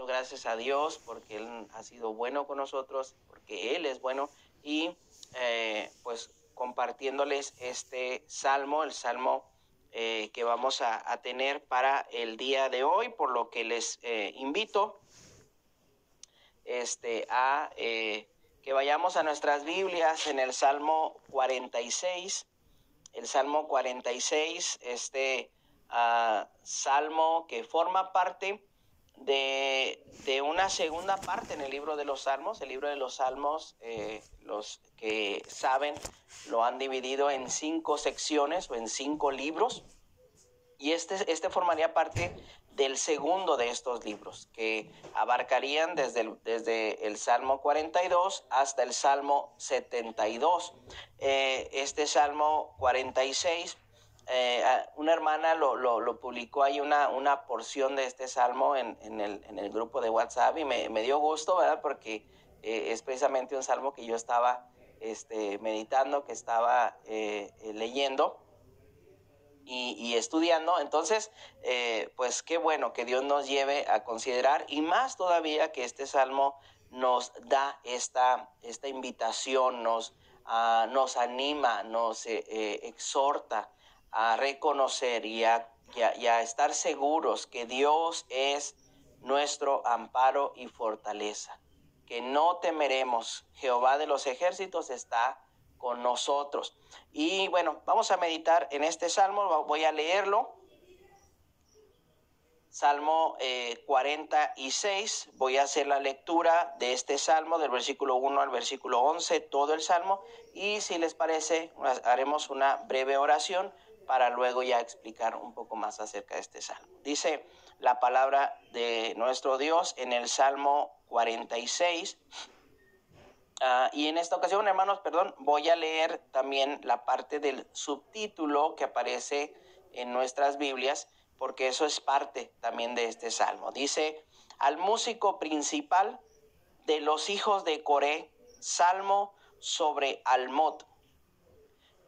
Gracias a Dios porque Él ha sido bueno con nosotros, porque Él es bueno y pues compartiéndoles este salmo, el salmo que vamos a tener para el día de hoy, por lo que les invito a que vayamos a nuestras Biblias en el Salmo 46. El Salmo 46, salmo que forma parte de una segunda parte en el libro de los Salmos. El libro de los Salmos, los que saben, lo han dividido en 5 secciones o en 5 libros. Y este formaría parte del segundo de estos libros, que abarcarían desde el Salmo 42 hasta el Salmo 72. Este Salmo 46, una hermana lo publicó ahí una porción de este Salmo en el grupo de WhatsApp y me dio gusto, ¿verdad? Porque es precisamente un Salmo que yo estaba meditando, que estaba leyendo y estudiando. Entonces, pues qué bueno que Dios nos lleve a considerar, y más todavía que este salmo nos da esta invitación, nos anima, nos exhorta a reconocer y a estar seguros que Dios es nuestro amparo y fortaleza, que no temeremos. Jehová de los ejércitos está con nosotros. Y bueno, vamos a meditar en este salmo. Voy a leerlo. Salmo 46. Voy a hacer la lectura de este salmo del versículo 1 al versículo 11, todo el salmo, y si les parece haremos una breve oración para luego ya explicar un poco más acerca de este salmo. Dice la palabra de nuestro Dios en el Salmo 46. Y en esta ocasión, hermanos, voy a leer también la parte del subtítulo que aparece en nuestras Biblias, porque eso es parte también de este salmo. Dice: al músico principal de los hijos de Coré, salmo sobre Almot.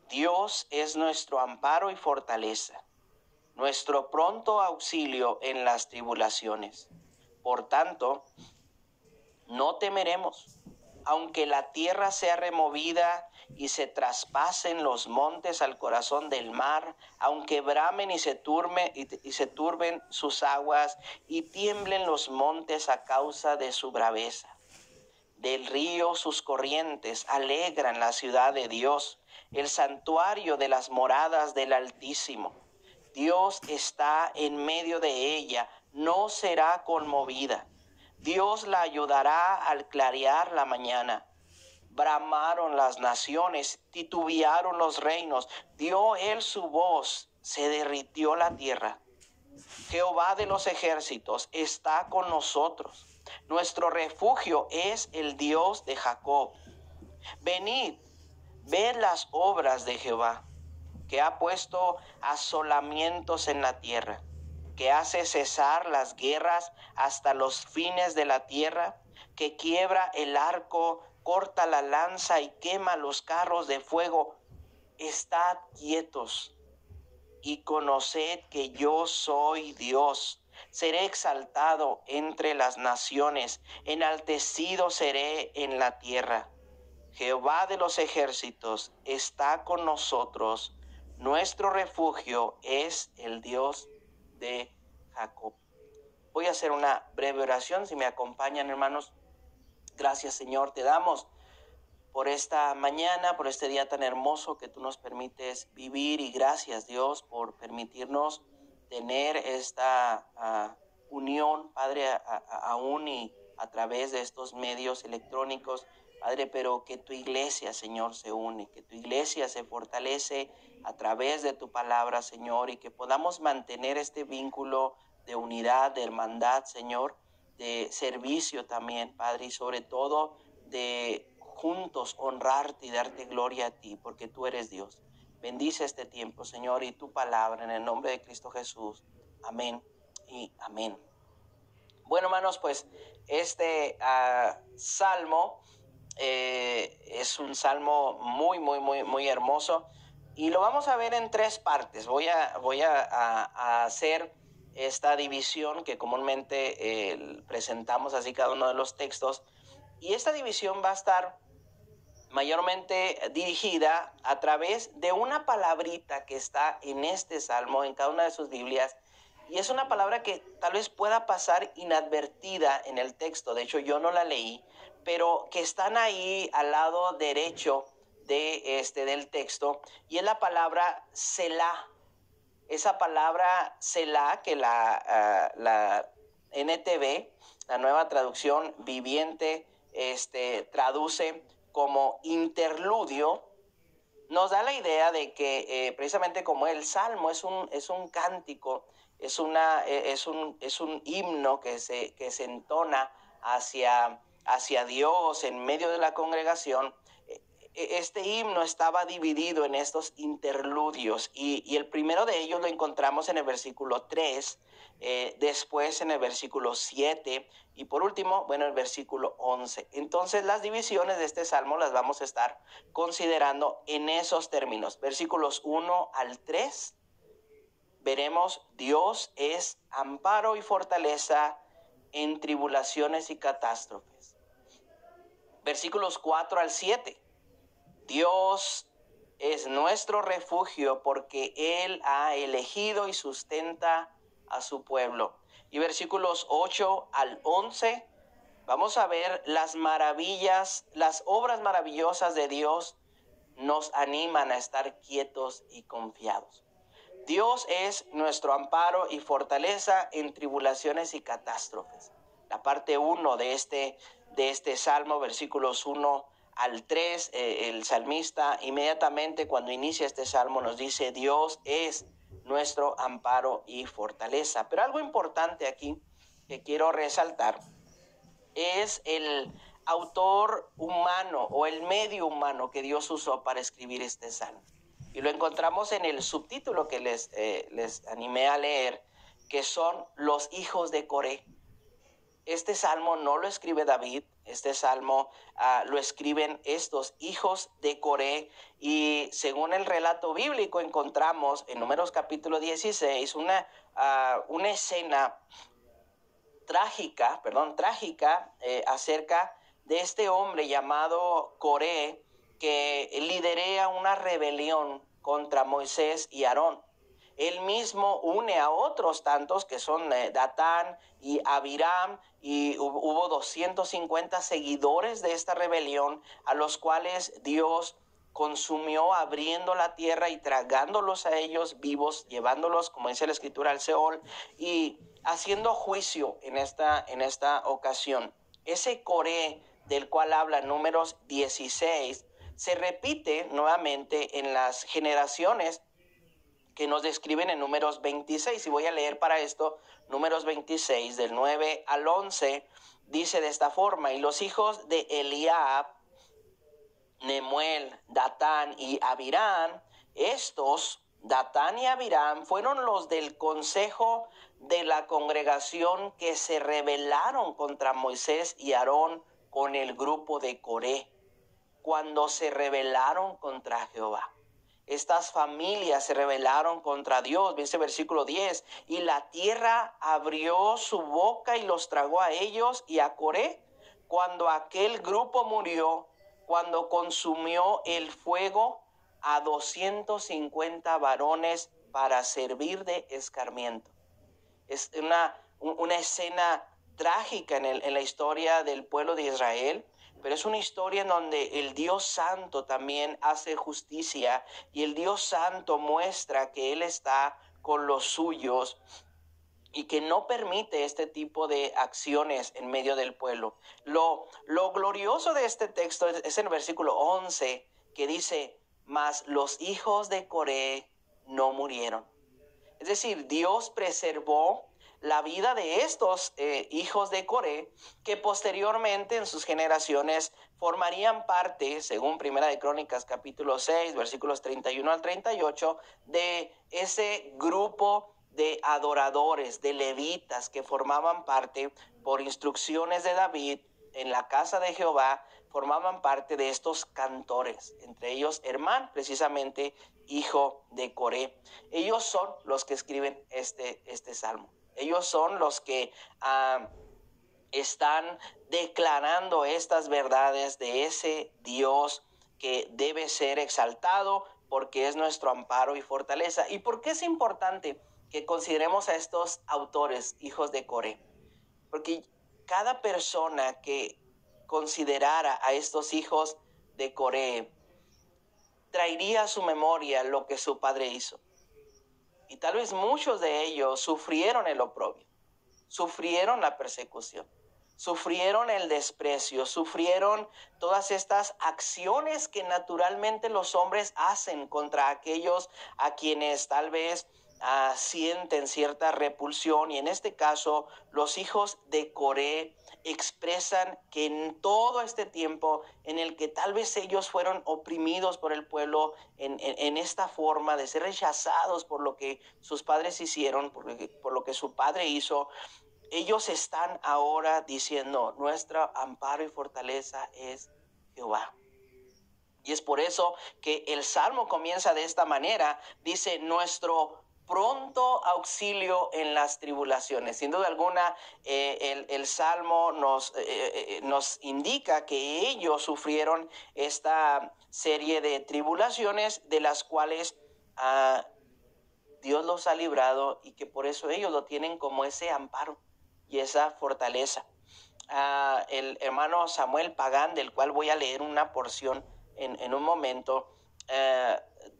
Dios es nuestro amparo y fortaleza, nuestro pronto auxilio en las tribulaciones. Por tanto, no temeremos, aunque la tierra sea removida y se traspasen los montes al corazón del mar, aunque bramen y se turben sus aguas y tiemblen los montes a causa de su braveza. Del río sus corrientes alegran la ciudad de Dios, el santuario de las moradas del Altísimo. Dios está en medio de ella, no será conmovida. Dios la ayudará al clarear la mañana. Bramaron las naciones, titubearon los reinos, dio él su voz, se derritió la tierra. Jehová de los ejércitos está con nosotros. Nuestro refugio es el Dios de Jacob. Venid, ved las obras de Jehová, que ha puesto asolamientos en la tierra, que hace cesar las guerras hasta los fines de la tierra, que quiebra el arco, corta la lanza y quema los carros de fuego. Estad quietos y conoced que yo soy Dios. Seré exaltado entre las naciones, enaltecido seré en la tierra. Jehová de los ejércitos está con nosotros. Nuestro refugio es el Dios de Jacob. Voy a hacer una breve oración, si me acompañan, hermanos. Gracias, Señor, te damos por esta mañana, por este día tan hermoso que tú nos permites vivir, y gracias, Dios, por permitirnos tener esta unión, Padre, aún y a través de estos medios electrónicos, Padre, pero que tu iglesia, Señor, se une, que tu iglesia se fortalece a través de tu palabra, Señor, y que podamos mantener este vínculo de unidad, de hermandad, Señor, de servicio también, Padre, y sobre todo de juntos honrarte y darte gloria a ti, porque tú eres Dios. Bendice este tiempo, Señor, y tu palabra en el nombre de Cristo Jesús. Amén y amén. Bueno, hermanos, pues este salmo es un salmo muy hermoso, y lo vamos a ver en 3 partes. Voy a hacer esta división que comúnmente presentamos así cada uno de los textos. Y esta división va a estar mayormente dirigida a través de una palabrita que está en este salmo, en cada una de sus Biblias, y es una palabra que tal vez pueda pasar inadvertida en el texto. De hecho, yo no la leí, pero que están ahí al lado derecho del texto, y es la palabra Selah. Esa palabra Selah, que la NTV, la nueva traducción viviente, traduce como interludio, nos da la idea de que precisamente como el salmo es un cántico, es un himno que se entona hacia Dios en medio de la congregación. Este himno estaba dividido en estos interludios, y el primero de ellos lo encontramos en el versículo 3, después en el versículo 7 y por último, el versículo 11. Entonces las divisiones de este salmo las vamos a estar considerando en esos términos. Versículos 1 al 3, veremos: Dios es amparo y fortaleza en tribulaciones y catástrofes. Versículos 4 al 7, Dios es nuestro refugio porque Él ha elegido y sustenta a su pueblo. Y versículos 8 al 11, vamos a ver las maravillas, las obras maravillosas de Dios nos animan a estar quietos y confiados. Dios es nuestro amparo y fortaleza en tribulaciones y catástrofes. La parte 1 de este salmo, versículos 1 al 3, el salmista inmediatamente cuando inicia este salmo nos dice: Dios es nuestro amparo y fortaleza. Pero algo importante aquí que quiero resaltar es el autor humano o el medio humano que Dios usó para escribir este salmo. Y lo encontramos en el subtítulo que les animé a leer, que son los hijos de Coré. Este salmo no lo escribe David, este salmo lo escriben estos hijos de Coré, y según el relato bíblico encontramos en Números capítulo 16 una escena trágica acerca de este hombre llamado Coré, que liderea una rebelión contra Moisés y Aarón. Él mismo une a otros tantos que son Datán y Abiram, y hubo 250 seguidores de esta rebelión, a los cuales Dios consumió abriendo la tierra y tragándolos a ellos vivos, llevándolos, como dice la escritura, al Seol, y haciendo juicio en esta ocasión. Ese Coré del cual habla Números 16 se repite nuevamente en las generaciones que nos describen en Números 26. Y voy a leer para esto Números 26 del 9 al 11. Dice de esta forma: y los hijos de Eliab, Nemuel, Datán y Abiram, estos, Datán y Abiram, fueron los del consejo de la congregación que se rebelaron contra Moisés y Aarón con el grupo de Coré, cuando se rebelaron contra Jehová. Estas familias se rebelaron contra Dios. Dice versículo 10: y la tierra abrió su boca y los tragó a ellos y a Coré, cuando aquel grupo murió, cuando consumió el fuego a 250 varones para servir de escarmiento. Es una escena trágica en la historia del pueblo de Israel, pero es una historia en donde el Dios Santo también hace justicia, y el Dios Santo muestra que Él está con los suyos y que no permite este tipo de acciones en medio del pueblo. Lo glorioso de este texto es en el versículo 11, que dice: mas los hijos de Coré no murieron. Es decir, Dios preservó la vida de estos hijos de Coré, que posteriormente en sus generaciones formarían parte, según Primera de Crónicas capítulo 6, versículos 31 al 38, de ese grupo de adoradores, de levitas, que formaban parte por instrucciones de David en la casa de Jehová, formaban parte de estos cantores, entre ellos Hermán, precisamente hijo de Coré. Ellos son los que escriben este salmo. Ellos son los que están declarando estas verdades de ese Dios que debe ser exaltado porque es nuestro amparo y fortaleza. ¿Y por qué es importante que consideremos a estos autores, hijos de Coré? Porque cada persona que considerara a estos hijos de Coré traería a su memoria lo que su padre hizo. Y tal vez muchos de ellos sufrieron el oprobio, sufrieron la persecución, sufrieron el desprecio, sufrieron todas estas acciones que naturalmente los hombres hacen contra aquellos a quienes tal vez sienten cierta repulsión. Y en este caso, los hijos de Coré expresan que en todo este tiempo en el que tal vez ellos fueron oprimidos por el pueblo en esta forma de ser rechazados por lo que sus padres hicieron, por lo que su padre hizo, ellos están ahora diciendo, nuestro amparo y fortaleza es Jehová. Y es por eso que el Salmo comienza de esta manera. Dice, nuestro pronto auxilio en las tribulaciones. Sin duda alguna, el Salmo nos indica que ellos sufrieron esta serie de tribulaciones de las cuales Dios los ha librado y que por eso ellos lo tienen como ese amparo y esa fortaleza. El hermano Samuel Pagán, del cual voy a leer una porción en un momento,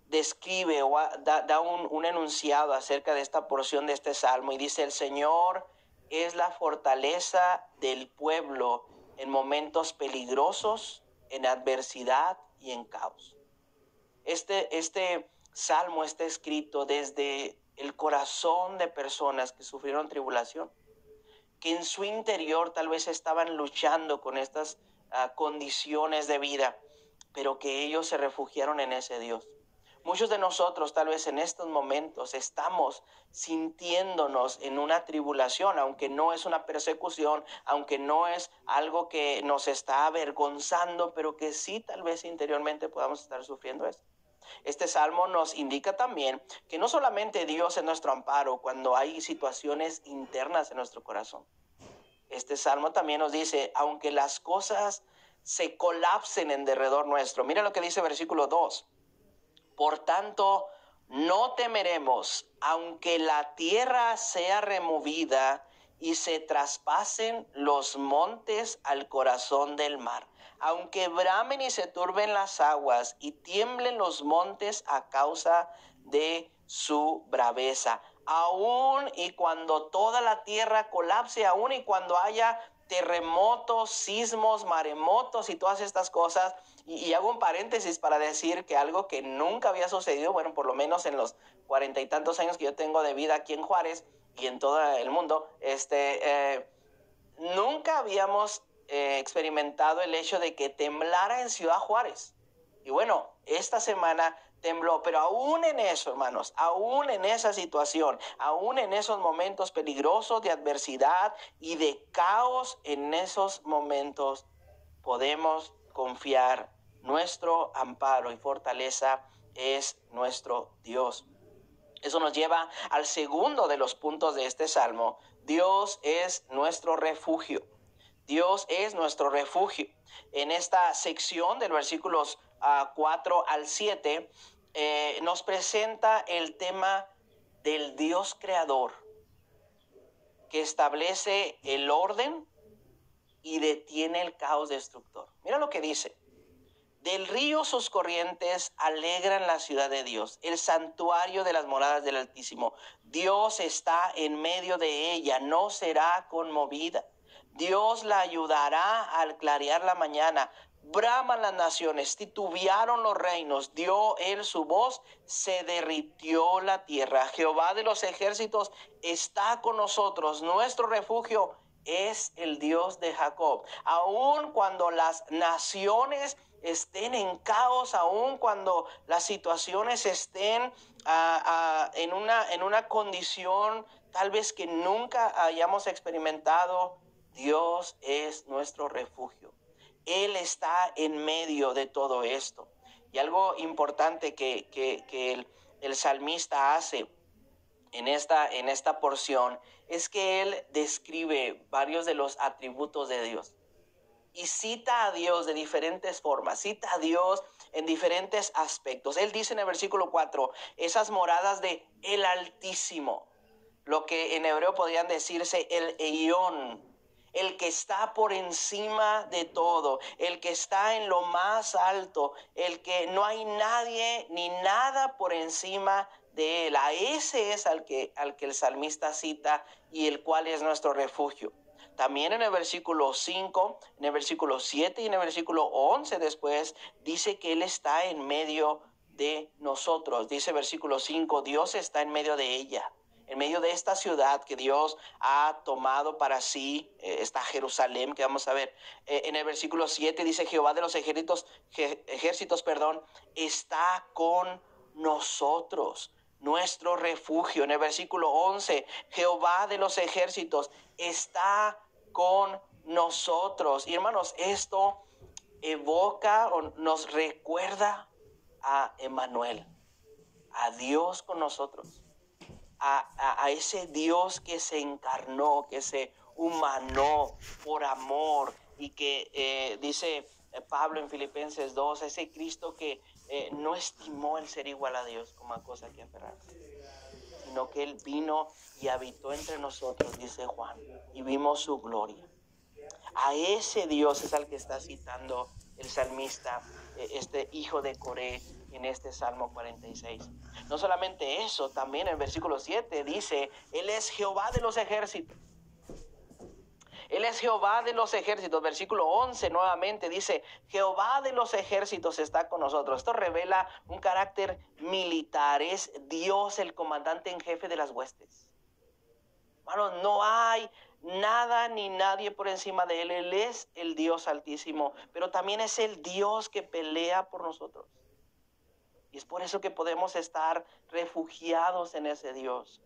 describe o da un enunciado acerca de esta porción de este salmo y dice, el Señor es la fortaleza del pueblo en momentos peligrosos, en adversidad y en caos. Este salmo está escrito desde el corazón de personas que sufrieron tribulación, que en su interior tal vez estaban luchando con estas condiciones de vida, pero que ellos se refugiaron en ese Dios. Muchos de nosotros tal vez en estos momentos estamos sintiéndonos en una tribulación, aunque no es una persecución, aunque no es algo que nos está avergonzando, pero que sí tal vez interiormente podamos estar sufriendo esto. Este salmo nos indica también que no solamente Dios es nuestro amparo cuando hay situaciones internas en nuestro corazón. Este salmo también nos dice, aunque las cosas se colapsen en derredor nuestro. Mira lo que dice versículo 2. Por tanto, no temeremos, aunque la tierra sea removida y se traspasen los montes al corazón del mar. Aunque bramen y se turben las aguas y tiemblen los montes a causa de su braveza. Aún y cuando toda la tierra colapse, aún y cuando haya terremotos, sismos, maremotos y todas estas cosas. Y hago un paréntesis para decir que algo que nunca había sucedido, bueno, por lo menos en los 40 y tantos años que yo tengo de vida aquí en Juárez y en todo el mundo, nunca habíamos experimentado el hecho de que temblara en Ciudad Juárez. Y bueno, esta semana tembló, pero aún en eso, hermanos, aún en esa situación, aún en esos momentos peligrosos de adversidad y de caos, en esos momentos podemos confiar. Nuestro amparo y fortaleza es nuestro Dios. Eso nos lleva al segundo de los puntos de este salmo. Dios es nuestro refugio. Dios es nuestro refugio. En esta sección del versículos 4 al 7 nos presenta el tema del Dios creador que establece el orden y detiene el caos destructor. Mira lo que dice. Del río sus corrientes alegran la ciudad de Dios, el santuario de las moradas del Altísimo. Dios está en medio de ella, no será conmovida. Dios la ayudará al clarear la mañana. Braman las naciones, titubearon los reinos, dio él su voz, se derritió la tierra. Jehová de los ejércitos está con nosotros, nuestro refugio es el Dios de Jacob. Aun cuando las naciones estén en caos, aun cuando las situaciones estén en una condición tal vez que nunca hayamos experimentado, Dios es nuestro refugio. Él está en medio de todo esto. Y algo importante que el salmista hace en esta porción es que él describe varios de los atributos de Dios. Y cita a Dios de diferentes formas, cita a Dios en diferentes aspectos. Él dice en el versículo 4, esas moradas de el Altísimo, lo que en hebreo podrían decirse el Eión, el que está por encima de todo, el que está en lo más alto, el que no hay nadie ni nada por encima de él. A ese es al que el salmista cita y el cual es nuestro refugio. También en el versículo 5, en el versículo 7 y en el versículo 11 después dice que Él está en medio de nosotros. Dice versículo 5, Dios está en medio de ella, en medio de esta ciudad que Dios ha tomado para sí, esta Jerusalén que vamos a ver. En el versículo 7 dice Jehová de los ejércitos, está con nosotros, nuestro refugio. En el versículo 11, Jehová de los ejércitos está con nosotros. Y hermanos, esto evoca o nos recuerda a Emmanuel, a Dios con nosotros, a ese Dios que se encarnó, que se humanó por amor y que dice Pablo en Filipenses 2, ese Cristo que no estimó el ser igual a Dios como a cosa que aferrarse, sino que Él vino y habitó entre nosotros, dice Juan, y vimos su gloria. A ese Dios es al que está citando el salmista, este hijo de Coré, en este Salmo 46. No solamente eso, también en el versículo 7 dice, Él es Jehová de los ejércitos. Él es Jehová de los ejércitos. Versículo 11 nuevamente dice, Jehová de los ejércitos está con nosotros. Esto revela un carácter militar. Es Dios el comandante en jefe de las huestes. Hermanos, no hay nada ni nadie por encima de Él. Él es el Dios altísimo, pero también es el Dios que pelea por nosotros. Y es por eso que podemos estar refugiados en ese Dios.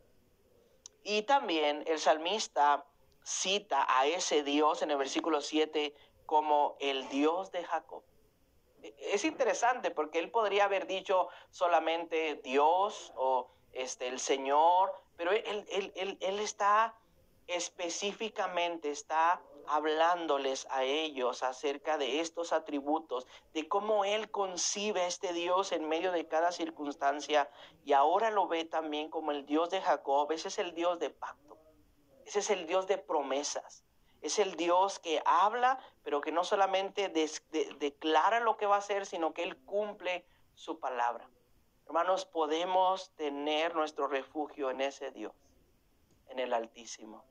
Y también el salmista cita a ese Dios en el versículo 7 como el Dios de Jacob. Es interesante porque él podría haber dicho solamente Dios o el Señor, pero él está específicamente, está hablándoles a ellos acerca de estos atributos, de cómo Él concibe a este Dios en medio de cada circunstancia, y ahora lo ve también como el Dios de Jacob. Ese es el Dios de pacto, ese es el Dios de promesas, es el Dios que habla, pero que no solamente declara lo que va a hacer, sino que Él cumple su palabra. Hermanos, podemos tener nuestro refugio en ese Dios, en el Altísimo,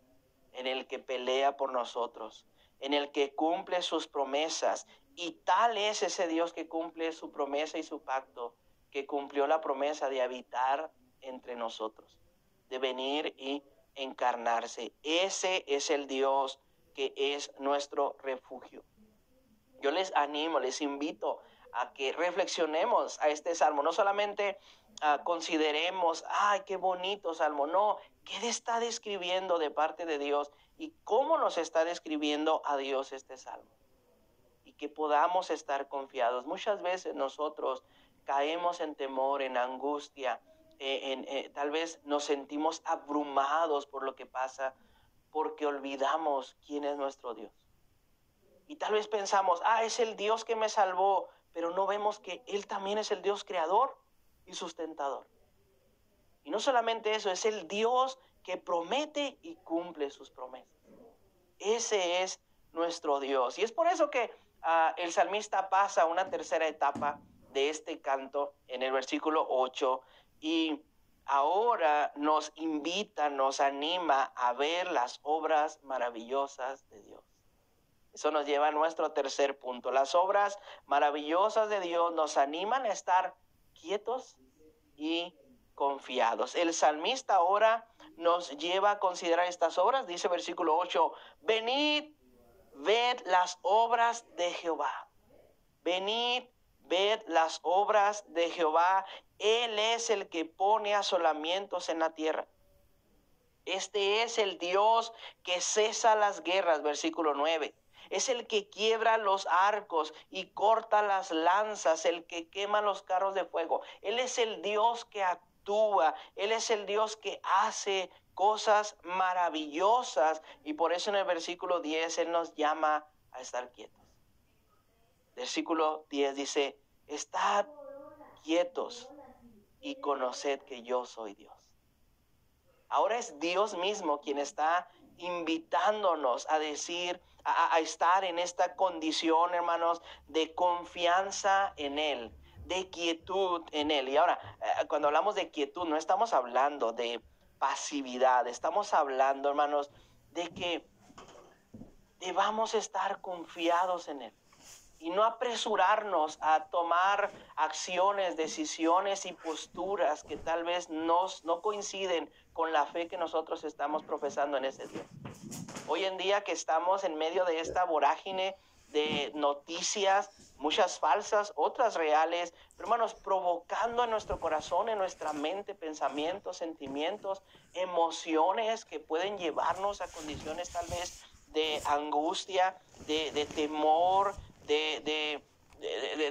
en el que pelea por nosotros, en el que cumple sus promesas. Y tal es ese Dios que cumple su promesa y su pacto, que cumplió la promesa de habitar entre nosotros, de venir y encarnarse. Ese es el Dios que es nuestro refugio. Yo les animo, les invito a que reflexionemos a este salmo. No solamente consideremos, ¡ay, qué bonito salmo! No, ¿qué está describiendo de parte de Dios? ¿Y cómo nos está describiendo a Dios este salmo? Y que podamos estar confiados. Muchas veces nosotros caemos en temor, en angustia, tal vez nos sentimos abrumados por lo que pasa, porque olvidamos quién es nuestro Dios. Y tal vez pensamos, es el Dios que me salvó, pero no vemos que Él también es el Dios creador y sustentador. Y no solamente eso, es el Dios que promete y cumple sus promesas. Ese es nuestro Dios. Y es por eso que el salmista pasa a una tercera etapa de este canto en el versículo 8, y ahora nos invita, nos anima a ver las obras maravillosas de Dios. Eso nos lleva a nuestro tercer punto. Las obras maravillosas de Dios nos animan a estar quietos y confiados. El salmista ahora nos lleva a considerar estas obras. Dice versículo 8, venid, ved las obras de Jehová. Venid, ved las obras de Jehová. Él es el que pone asolamientos en la tierra. Este es el Dios que cesa las guerras, versículo 9. Es el que quiebra los arcos y corta las lanzas, el que quema los carros de fuego. Él es el Dios que actúa. Él es el Dios que hace cosas maravillosas. Y por eso en el versículo 10 Él nos llama a estar quietos. Versículo 10 dice, estad quietos y conoced que yo soy Dios. Ahora es Dios mismo quien está invitándonos a decir, a estar en esta condición, hermanos, de confianza en Él, de quietud en Él. Y ahora, cuando hablamos de quietud, no estamos hablando de pasividad, estamos hablando, hermanos, de que debamos estar confiados en Él y no apresurarnos a tomar acciones, decisiones y posturas que tal vez no coinciden con la fe que nosotros estamos profesando en ese Dios. Hoy en día que estamos en medio de esta vorágine de noticias, muchas falsas, otras reales, pero hermanos, provocando en nuestro corazón, en nuestra mente, pensamientos, sentimientos, emociones que pueden llevarnos a condiciones tal vez de angustia, de temor,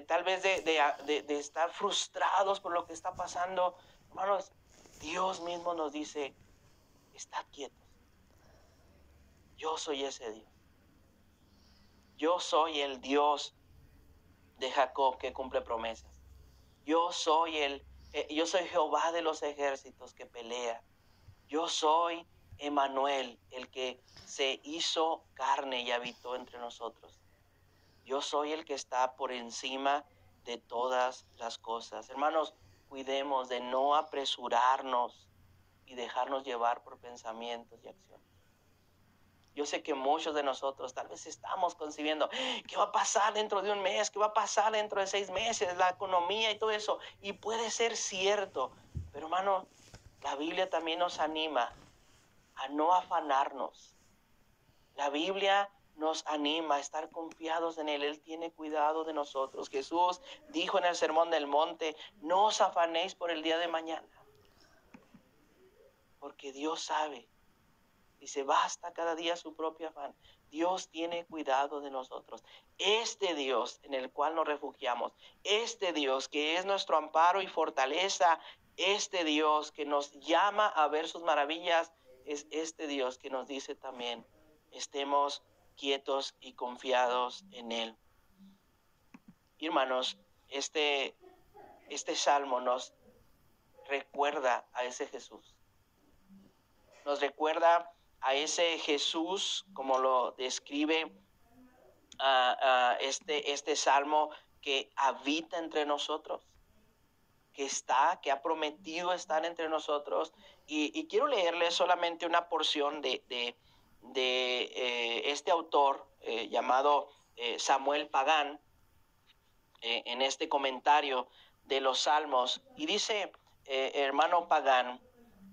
tal vez de estar frustrados por lo que está pasando. Hermanos, Dios mismo nos dice, estad quietos. Yo soy ese Dios. Yo soy el Dios de Jacob que cumple promesas. Yo soy Jehová de los ejércitos que pelea. Yo soy Emmanuel, el que se hizo carne y habitó entre nosotros. Yo soy el que está por encima de todas las cosas. Hermanos, cuidemos de no apresurarnos y dejarnos llevar por pensamientos y acciones. Yo sé que muchos de nosotros tal vez estamos concibiendo, ¿qué va a pasar dentro de un mes? ¿Qué va a pasar dentro de 6 meses? La economía y todo eso. Y puede ser cierto. Pero hermano, la Biblia también nos anima a no afanarnos. La Biblia nos anima a estar confiados en Él. Él tiene cuidado de nosotros. Jesús dijo en el Sermón del Monte, no os afanéis por el día de mañana. Porque Dios sabe. Dice, basta cada día su propio afán. Dios tiene cuidado de nosotros. Este Dios en el cual nos refugiamos, este Dios que es nuestro amparo y fortaleza, este Dios que nos llama a ver sus maravillas, es este Dios que nos dice también, estemos quietos y confiados en Él. Y hermanos, este salmo nos recuerda a ese Jesús. Nos recuerda a ese Jesús, como lo describe este salmo, que habita entre nosotros, que ha prometido estar entre nosotros. Y quiero leerles solamente una porción de este autor llamado Samuel Pagán, en este comentario de los salmos. Y dice, hermano Pagán,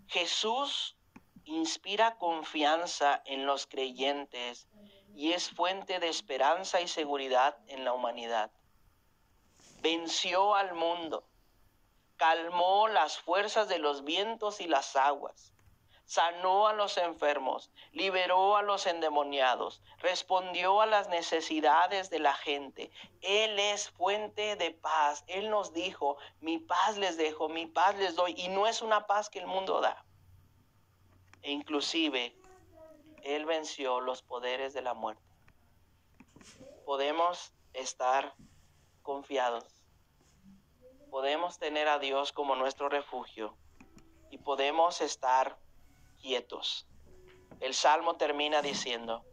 Jesús inspira confianza en los creyentes y es fuente de esperanza y seguridad en la humanidad. Venció al mundo, calmó las fuerzas de los vientos y las aguas, sanó a los enfermos, liberó a los endemoniados, respondió a las necesidades de la gente. Él es fuente de paz. Él nos dijo, mi paz les dejo, mi paz les doy, y no es una paz que el mundo da. E inclusive, Él venció los poderes de la muerte. Podemos estar confiados. Podemos tener a Dios como nuestro refugio y podemos estar quietos. El Salmo termina diciendo,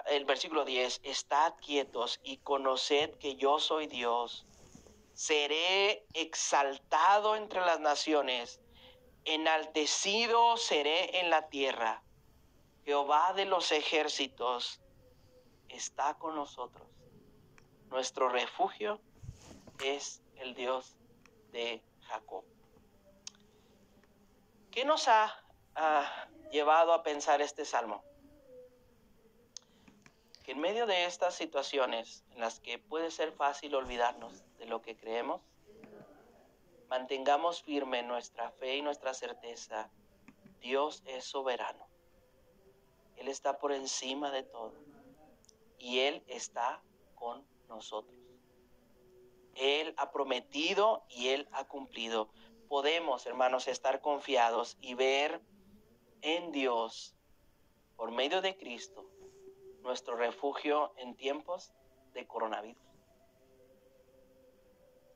el versículo 10, estad quietos y conoced que yo soy Dios. Seré exaltado entre las naciones, enaltecido seré en la tierra. Jehová de los ejércitos está con nosotros. Nuestro refugio es el Dios de Jacob. ¿Qué nos ha llevado a pensar este salmo? Que en medio de estas situaciones en las que puede ser fácil olvidarnos de lo que creemos, mantengamos firme nuestra fe y nuestra certeza. Dios es soberano. Él está por encima de todo. Y Él está con nosotros. Él ha prometido y Él ha cumplido. Podemos, hermanos, estar confiados y ver en Dios, por medio de Cristo, nuestro refugio en tiempos de coronavirus.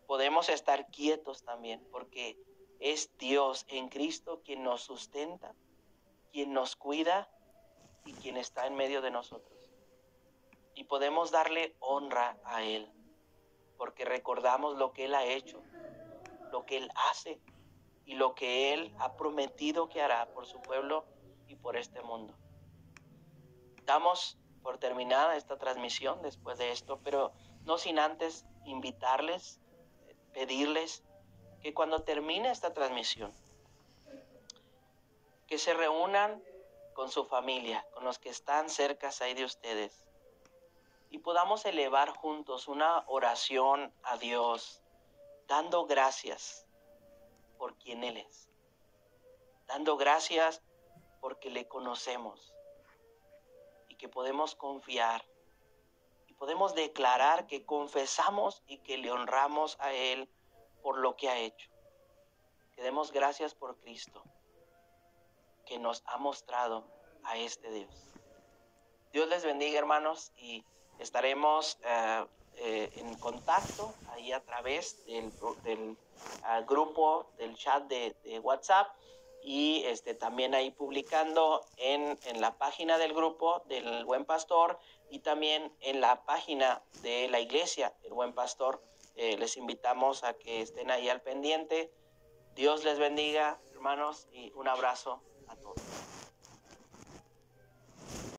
Podemos estar quietos también porque es Dios en Cristo quien nos sustenta, quien nos cuida y quien está en medio de nosotros. Y podemos darle honra a Él porque recordamos lo que Él ha hecho, lo que Él hace y lo que Él ha prometido que hará por su pueblo y por este mundo. Damos por terminada esta transmisión después de esto, pero no sin antes invitarles, pedirles que cuando termine esta transmisión, que se reúnan con su familia, con los que están cerca ahí de ustedes, y podamos elevar juntos una oración a Dios, dando gracias por quien Él es, dando gracias porque le conocemos y que podemos confiar y podemos declarar que confesamos y que le honramos a Él por lo que ha hecho. Que demos gracias por Cristo, que nos ha mostrado a este Dios. Dios les bendiga, hermanos, y estaremos en contacto ahí a través del grupo, del chat de WhatsApp, y también ahí publicando en la página del grupo del Buen Pastor y también en la página de la iglesia, el Buen Pastor. Les invitamos a que estén ahí al pendiente. Dios les bendiga, hermanos, y un abrazo a todos.